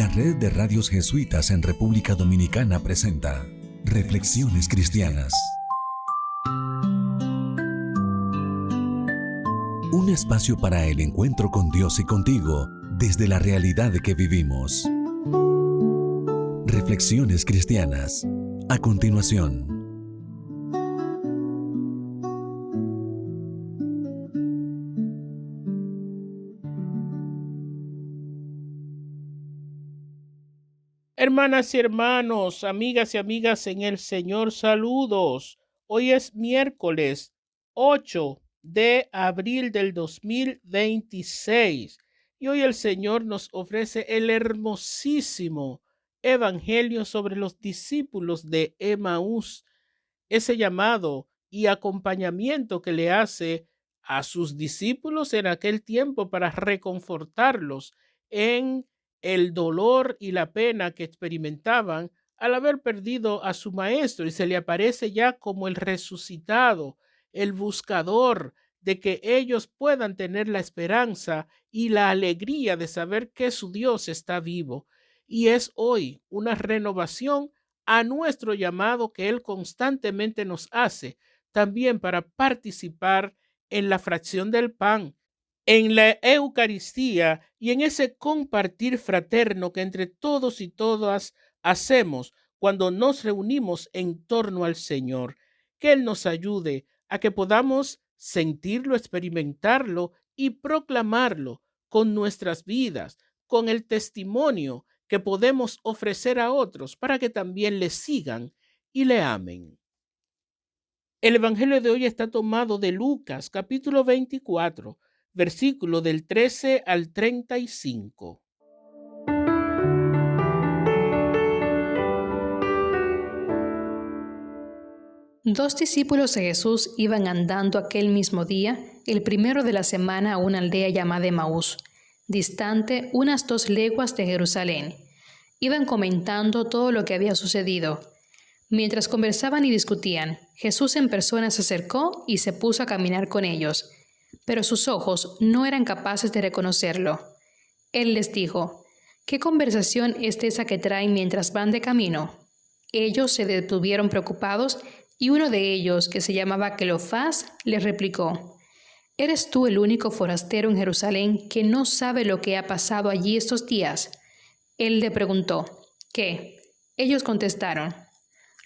La Red de Radios Jesuitas en República Dominicana presenta Reflexiones Cristianas. Un espacio para el encuentro con Dios y contigo desde la realidad que vivimos. Reflexiones Cristianas. A continuación. Hermanas y hermanos, amigas y amigas en el Señor, saludos. Hoy es miércoles 8 de abril del 2026 y hoy el Señor nos ofrece el hermosísimo Evangelio sobre los discípulos de Emaús, ese llamado y acompañamiento que le hace a sus discípulos en aquel tiempo para reconfortarlos en el dolor y la pena que experimentaban al haber perdido a su maestro, y se le aparece ya como el resucitado, el buscador de que ellos puedan tener la esperanza y la alegría de saber que su Dios está vivo. Y es hoy una renovación a nuestro llamado que Él constantemente nos hace, también para participar en la fracción del pan, en la Eucaristía y en ese compartir fraterno que entre todos y todas hacemos cuando nos reunimos en torno al Señor. Que Él nos ayude a que podamos sentirlo, experimentarlo y proclamarlo con nuestras vidas, con el testimonio que podemos ofrecer a otros para que también le sigan y le amen. El Evangelio de hoy está tomado de Lucas, capítulo 24, versículo del 13 al 35. Dos discípulos de Jesús iban andando aquel mismo día, el primero de la semana, a una aldea llamada Emaús, distante unas 2 leguas de Jerusalén. Iban comentando todo lo que había sucedido. Mientras conversaban y discutían, Jesús en persona se acercó y se puso a caminar con ellos, pero sus ojos no eran capaces de reconocerlo. Él les dijo: ¿Qué conversación es esa que traen mientras van de camino? Ellos se detuvieron preocupados y uno de ellos, que se llamaba Cleofás, les replicó: ¿Eres tú el único forastero en Jerusalén que no sabe lo que ha pasado allí estos días? Él le preguntó: ¿Qué? Ellos contestaron: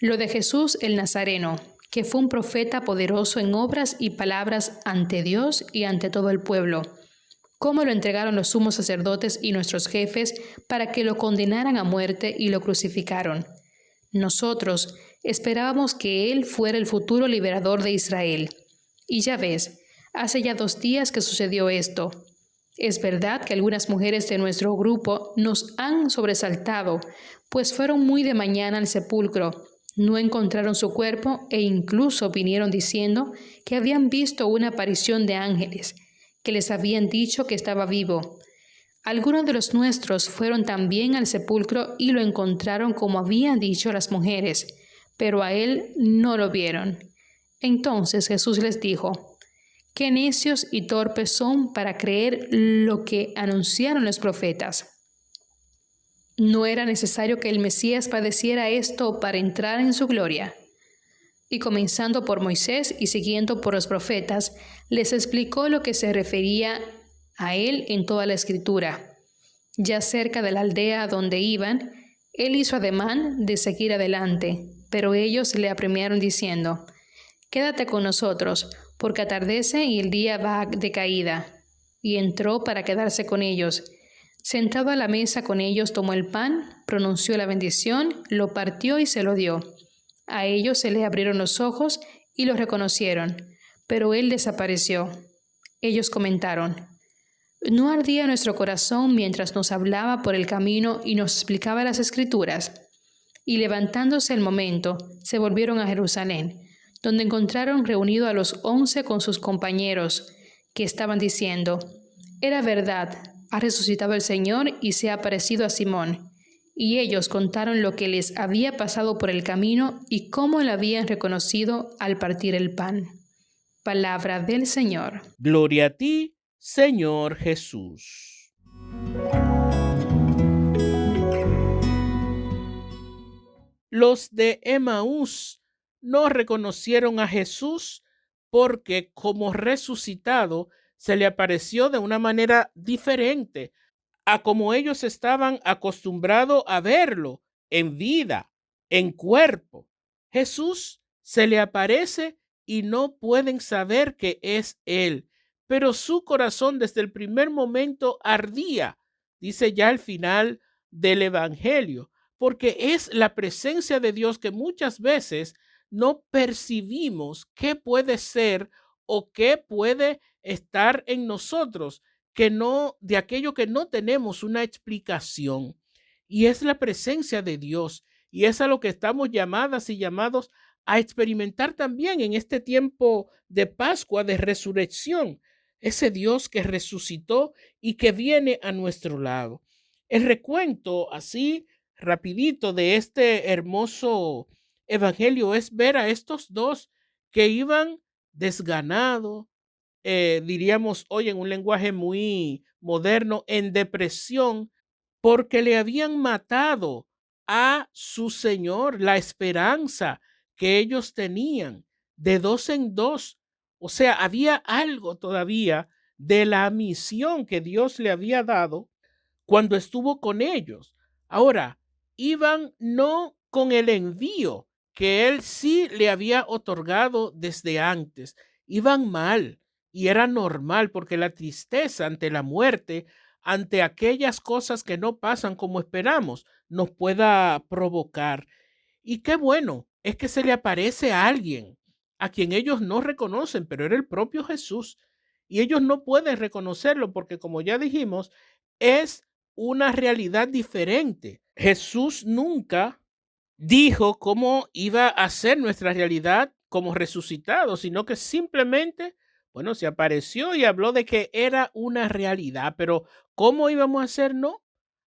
lo de Jesús el Nazareno, que fue un profeta poderoso en obras y palabras ante Dios y ante todo el pueblo. Cómo lo entregaron los sumos sacerdotes y nuestros jefes para que lo condenaran a muerte y lo crucificaron. Nosotros esperábamos que Él fuera el futuro liberador de Israel. Y ya ves, hace ya 2 días que sucedió esto. Es verdad que algunas mujeres de nuestro grupo nos han sobresaltado, pues fueron muy de mañana al sepulcro, no encontraron su cuerpo e incluso vinieron diciendo que habían visto una aparición de ángeles, que les habían dicho que estaba vivo. Algunos de los nuestros fueron también al sepulcro y lo encontraron como habían dicho las mujeres, pero a él no lo vieron. Entonces Jesús les dijo: «Qué necios y torpes son para creer lo que anunciaron los profetas. ¿No era necesario que el Mesías padeciera esto para entrar en su gloria?». Y comenzando por Moisés y siguiendo por los profetas, les explicó lo que se refería a él en toda la Escritura. Ya cerca de la aldea donde iban, él hizo ademán de seguir adelante, pero ellos le apremiaron diciendo: «Quédate con nosotros, porque atardece y el día va de caída». Y entró para quedarse con ellos. Sentado a la mesa con ellos, tomó el pan, pronunció la bendición, lo partió y se lo dio. A ellos se les abrieron los ojos y lo reconocieron, pero él desapareció. Ellos comentaron: ¿no ardía nuestro corazón mientras nos hablaba por el camino y nos explicaba las Escrituras? Y levantándose el momento, se volvieron a Jerusalén, donde encontraron reunido a los 11 con sus compañeros, que estaban diciendo: «Era verdad, ha resucitado el Señor y se ha aparecido a Simón». Y ellos contaron lo que les había pasado por el camino y cómo lo habían reconocido al partir el pan. Palabra del Señor. Gloria a ti, Señor Jesús. Los de Emaús no reconocieron a Jesús porque como resucitado se le apareció de una manera diferente a como ellos estaban acostumbrados a verlo en vida, en cuerpo. Jesús se le aparece y no pueden saber que es Él, pero su corazón desde el primer momento ardía, dice ya al final del Evangelio, porque es la presencia de Dios que muchas veces no percibimos qué puede ser o qué puede estar en nosotros que no, de aquello que no tenemos una explicación. Y es la presencia de Dios. Y es a lo que estamos llamadas y llamados a experimentar también en este tiempo de Pascua, de resurrección. Ese Dios que resucitó y que viene a nuestro lado. El recuento así rapidito de este hermoso evangelio es ver a estos dos que iban desganados, diríamos hoy en un lenguaje muy moderno, en depresión, porque le habían matado a su Señor, la esperanza que ellos tenían de dos en dos. O sea, había algo todavía de la misión que Dios le había dado cuando estuvo con ellos. Ahora, iban no con el envío que él sí le había otorgado desde antes, iban mal y era normal porque la tristeza ante la muerte, ante aquellas cosas que no pasan como esperamos, nos pueda provocar. Y qué bueno es que se le aparece a alguien a quien ellos no reconocen, pero era el propio Jesús. Y ellos no pueden reconocerlo porque, como ya dijimos, es una realidad diferente. Jesús nunca dijo cómo iba a ser nuestra realidad como resucitado, sino que simplemente, bueno, se apareció y habló de que era una realidad, pero cómo íbamos a ser, no.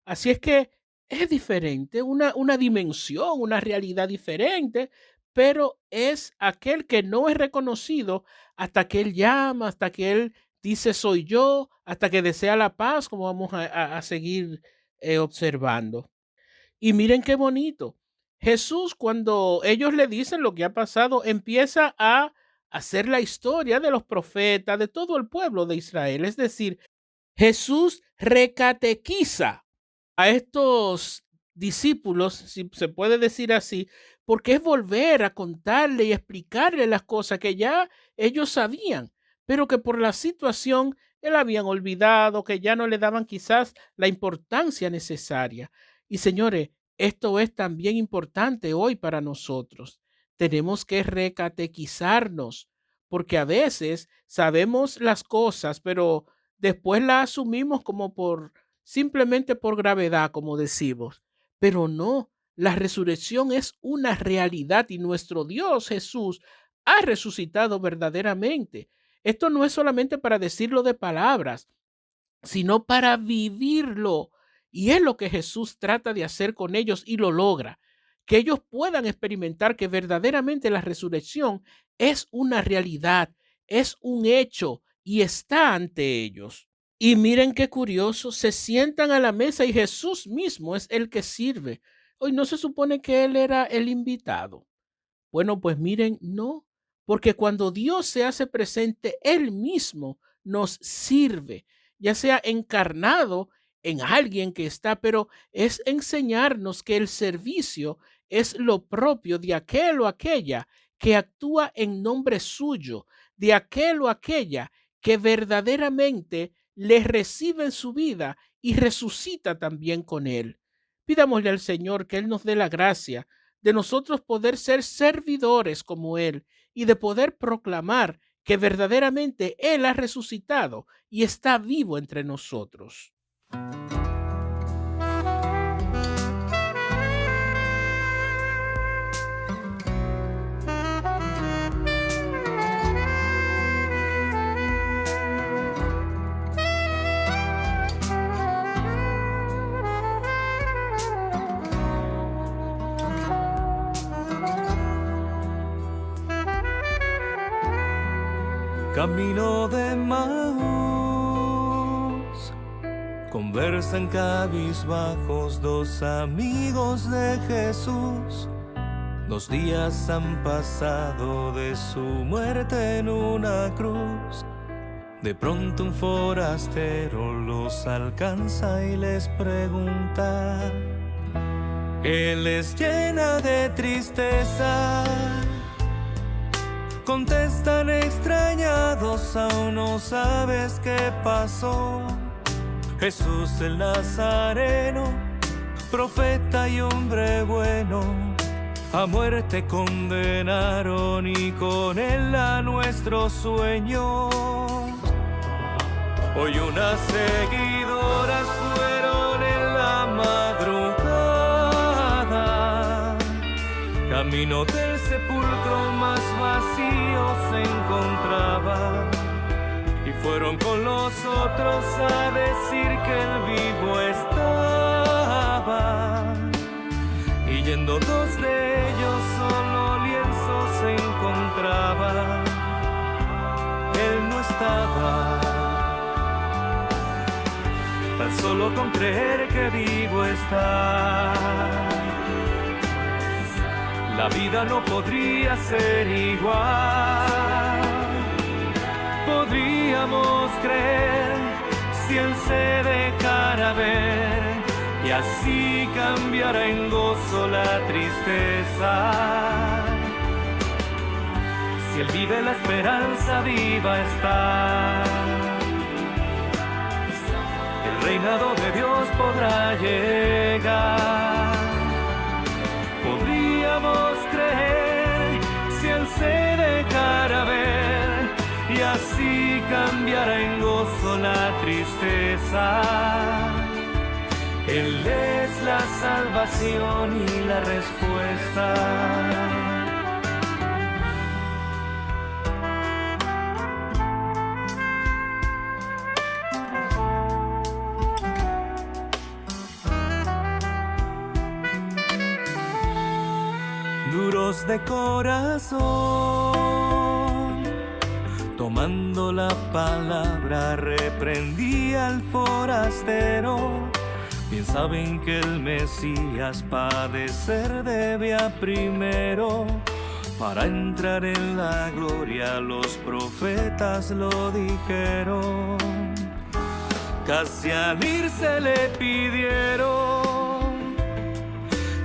Así es que es diferente, una dimensión, una realidad diferente, pero es aquel que no es reconocido hasta que él llama, hasta que él dice soy yo, hasta que desea la paz, como vamos a seguir observando. Y miren qué bonito. Jesús, cuando ellos le dicen lo que ha pasado, empieza a hacer la historia de los profetas, de todo el pueblo de Israel. Es decir, Jesús recatequiza a estos discípulos, si se puede decir así, porque es volver a contarle y explicarle las cosas que ya ellos sabían, pero que por la situación él habían olvidado, que ya no le daban quizás la importancia necesaria. Y señores, esto es también importante hoy para nosotros. Tenemos que recatequizarnos, porque a veces sabemos las cosas, pero después las asumimos como simplemente por gravedad, como decimos. Pero no, la resurrección es una realidad y nuestro Dios Jesús ha resucitado verdaderamente. Esto no es solamente para decirlo de palabras, sino para vivirlo. Y es lo que Jesús trata de hacer con ellos y lo logra. Que ellos puedan experimentar que verdaderamente la resurrección es una realidad, es un hecho y está ante ellos. Y miren qué curioso, se sientan a la mesa y Jesús mismo es el que sirve. Hoy no se supone que él era el invitado. Bueno, pues miren, no, porque cuando Dios se hace presente, Él mismo nos sirve, ya sea encarnado en alguien que está, pero es enseñarnos que el servicio es lo propio de aquel o aquella que actúa en nombre suyo, de aquel o aquella que verdaderamente le recibe en su vida y resucita también con Él. Pidámosle al Señor que Él nos dé la gracia de nosotros poder ser servidores como Él y de poder proclamar que verdaderamente Él ha resucitado y está vivo entre nosotros. Camino de Maús, conversan cabizbajos dos amigos de Jesús. 2 días han pasado de su muerte en una cruz. De pronto un forastero los alcanza y les pregunta. Él les llena de tristeza. Contestan extrañados, aún no sabes qué pasó. Jesús el Nazareno, profeta y hombre bueno, a muerte condenaron y con él a nuestros sueños. Hoy unas seguidoras fueron en la madrugada, camino del sepulcro más vacío se encontraba, y fueron con los otros a decir que el vivo estaba. Y yendo 2 de ellos, solo lienzo se encontraba, él no estaba. Tan solo con creer que vivo está, la vida no podría ser igual. Podríamos creer si él se dejara ver, y así cambiara en gozo la tristeza. Si él vive, la esperanza viva está. El reinado de Dios podrá llegar. Podríamos creer si él se dejara ver, y así cambiara en gozo la tristeza. Él es la salvación y la respuesta. Duros de corazón, tomando la palabra, reprendí al forastero. Bien saben que el Mesías padecer debía primero, para entrar en la gloria los profetas lo dijeron. Casi al irse le pidieron: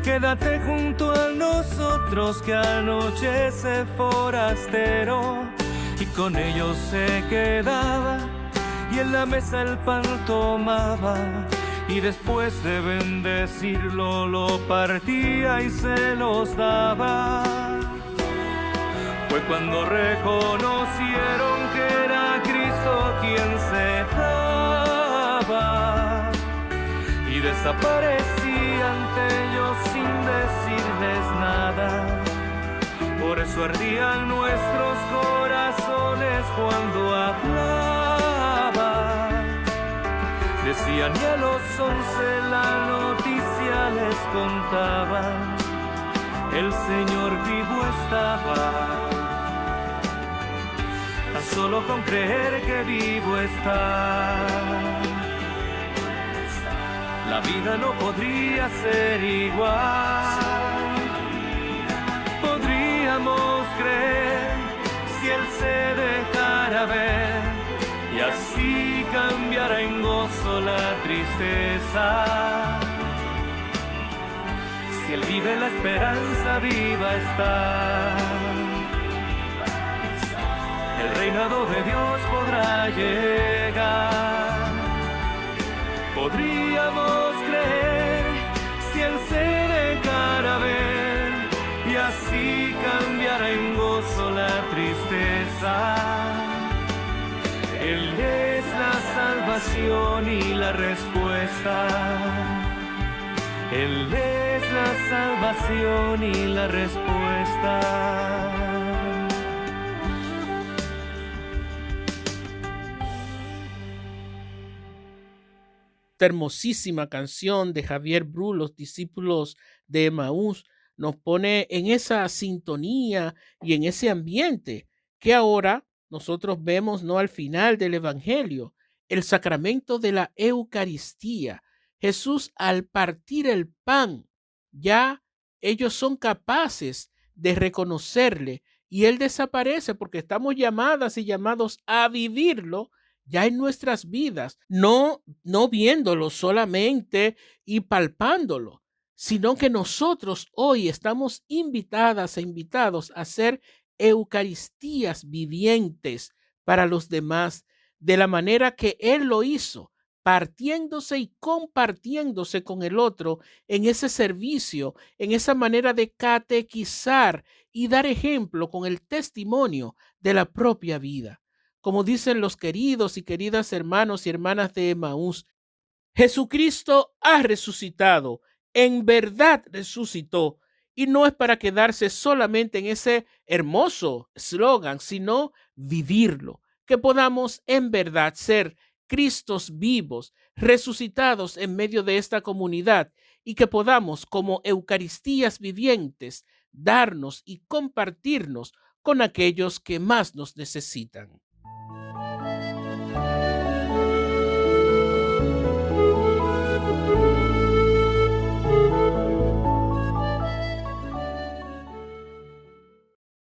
quédate junto a nosotros que anochece forastero. Y con ellos se quedaba, y en la mesa el pan tomaba, y después de bendecirlo lo partía y se los daba. Fue cuando reconocieron que era Cristo quien se daba, y desaparecía ante ellos sin decirles nada. Por eso ardían nuestros corazones cuando hablaba. Decían, y a los 11 la noticia les contaba: el Señor vivo estaba. Tan solo con creer que vivo está, la vida no podría ser igual. Podríamos creer si él se dejara ver, y así cambiara en gozo la tristeza. Si él vive, la esperanza viva está. El reinado de Dios podrá llegar. Podríamos creer si él se dejara ver, y así cambiara en gozo la tristeza. Él es la salvación y la respuesta. Él es la salvación y la respuesta. Esta hermosísima canción de Javier Bru, Los discípulos de Emaús, nos pone en esa sintonía y en ese ambiente que ahora nosotros vemos, ¿no?, al final del Evangelio, el sacramento de la Eucaristía. Jesús, al partir el pan, ya ellos son capaces de reconocerle, y Él desaparece porque estamos llamadas y llamados a vivirlo ya en nuestras vidas, no viéndolo solamente y palpándolo, sino que nosotros hoy estamos invitadas e invitados a ser eucaristías vivientes para los demás, de la manera que Él lo hizo, partiéndose y compartiéndose con el otro en ese servicio, en esa manera de catequizar y dar ejemplo con el testimonio de la propia vida. Como dicen los queridos y queridas hermanos y hermanas de Emaús, Jesucristo ha resucitado, en verdad resucitó, y no es para quedarse solamente en ese hermoso eslogan, sino vivirlo, que podamos en verdad ser Cristos vivos, resucitados en medio de esta comunidad, y que podamos, como Eucaristías vivientes, darnos y compartirnos con aquellos que más nos necesitan.